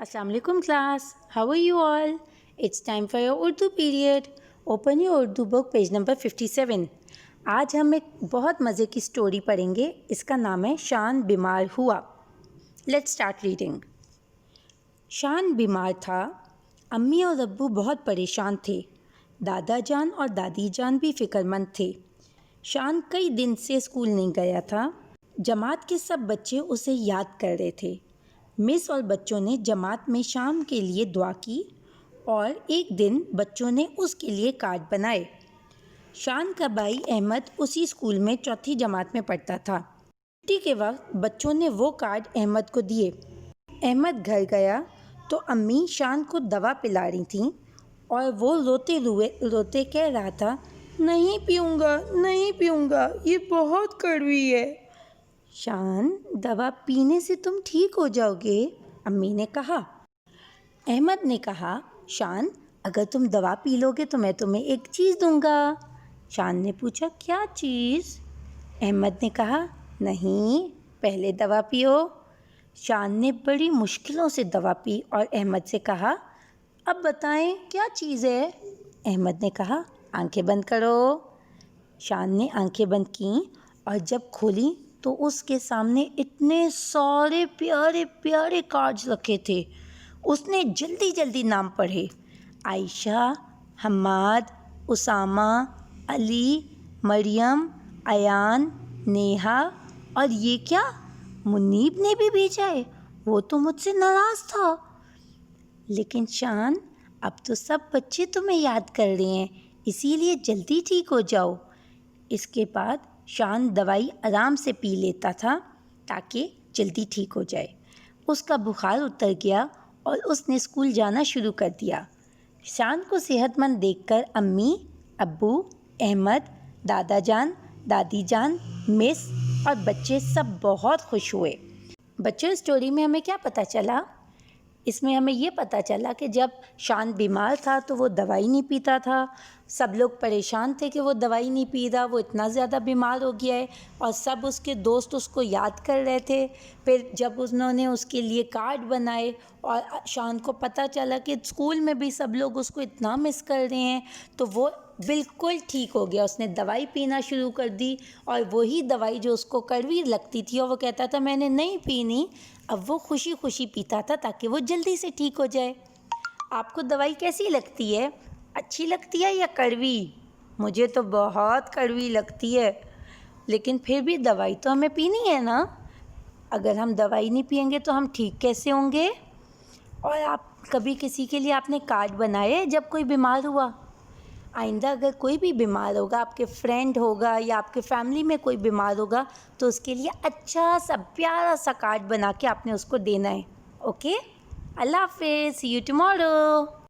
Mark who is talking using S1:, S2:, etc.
S1: Assalamu alaikum class. How are you all? It's time for your Urdu period. Open your Urdu book page number 57. आज हम एक बहुत मज़े की story पढ़ेंगे. इसका नाम है शान बीमार हुआ. Let's start reading. शान बीमार था. अम्मी और अब्बू बहुत परेशान थे. दादा जान और दादी जान भी फ़िक्रमंद थे. शान कई दिन से स्कूल नहीं गया था. जमात के सब बच्चे उसे याद कर रहे थे. मिस और बच्चों ने जमात में शाम के लिए दुआ की और एक दिन बच्चों ने उसके लिए कार्ड बनाए. शान का भाई अहमद उसी स्कूल में चौथी जमात में पढ़ता था. छुट्टी के वक्त बच्चों ने वो कार्ड अहमद को दिए. अहमद घर गया तो अम्मी शान को दवा पिला रही थीं और वो रोते कह रहा था, नहीं पीऊँगा, ये बहुत कड़वी है. शान, दवा पीने से तुम ठीक हो जाओगे, अम्मी ने कहा. अहमद ने कहा, शान, अगर तुम दवा पी लोगे तो मैं तुम्हें एक चीज़ दूंगा. शान ने पूछा, क्या चीज़? अहमद ने कहा, नहीं, पहले दवा पियो. शान ने बड़ी मुश्किलों से दवा पी और अहमद से कहा, अब बताएं क्या चीज़ है? अहमद ने कहा, आंखें बंद करो. शान ने आंखें बंद की और जब खोली तो उसके सामने इतने सारे प्यारे प्यारे कार्ड्स रखे थे. उसने जल्दी जल्दी नाम पढ़े. आयशा, हम्माद, उसामा, अली, मरियम, अयान, नेहा और ये क्या, मुनीब ने भी भेजा है. वो तो मुझसे नाराज़ था. लेकिन शान, अब तो सब बच्चे तुम्हें याद कर रहे हैं, इसीलिए जल्दी ठीक हो जाओ. इसके बाद शान दवाई आराम से पी लेता था ताकि जल्दी ठीक हो जाए. उसका बुखार उतर गया और उसने स्कूल जाना शुरू कर दिया. शान को सेहतमंद देखकर अम्मी, अब्बू, अहमद, दादा जान, दादी जान, मिस और बच्चे सब बहुत खुश हुए. बच्चों, स्टोरी में हमें क्या पता चला? इसमें हमें ये पता चला कि जब शान बीमार था तो वो दवाई नहीं पीता था. सब लोग परेशान थे कि वो दवाई नहीं पी रहा, वो इतना ज़्यादा बीमार हो गया है. और सब उसके दोस्त उसको याद कर रहे थे. फिर जब उन्होंने उसके लिए कार्ड बनाए और शान को पता चला कि स्कूल में भी सब लोग उसको इतना मिस कर रहे हैं, तो वो बिल्कुल ठीक हो गया. उसने दवाई पीना शुरू कर दी और वही दवाई जो उसको कड़वी लगती थी और वो कहता था मैंने नहीं पीनी, अब वो खुशी खुशी पीता था ताकि वो जल्दी से ठीक हो जाए. आपको दवाई कैसी लगती है? अच्छी लगती है या कड़वी? मुझे तो बहुत कड़वी लगती है, लेकिन फिर भी दवाई तो हमें पीनी है ना. अगर हम दवाई नहीं पिएंगे तो हम ठीक कैसे होंगे? और आप कभी किसी के लिए आपने कार्ड बनाए जब कोई बीमार हुआ? आइंदा अगर कोई भी बीमार होगा, आपके फ्रेंड होगा या आपके फैमिली में कोई बीमार होगा, तो उसके लिए अच्छा सा प्यारा सा कार्ड बना के आपने उसको देना है. ओके, अल्लाह हाफिज़, सी यू टुमारो.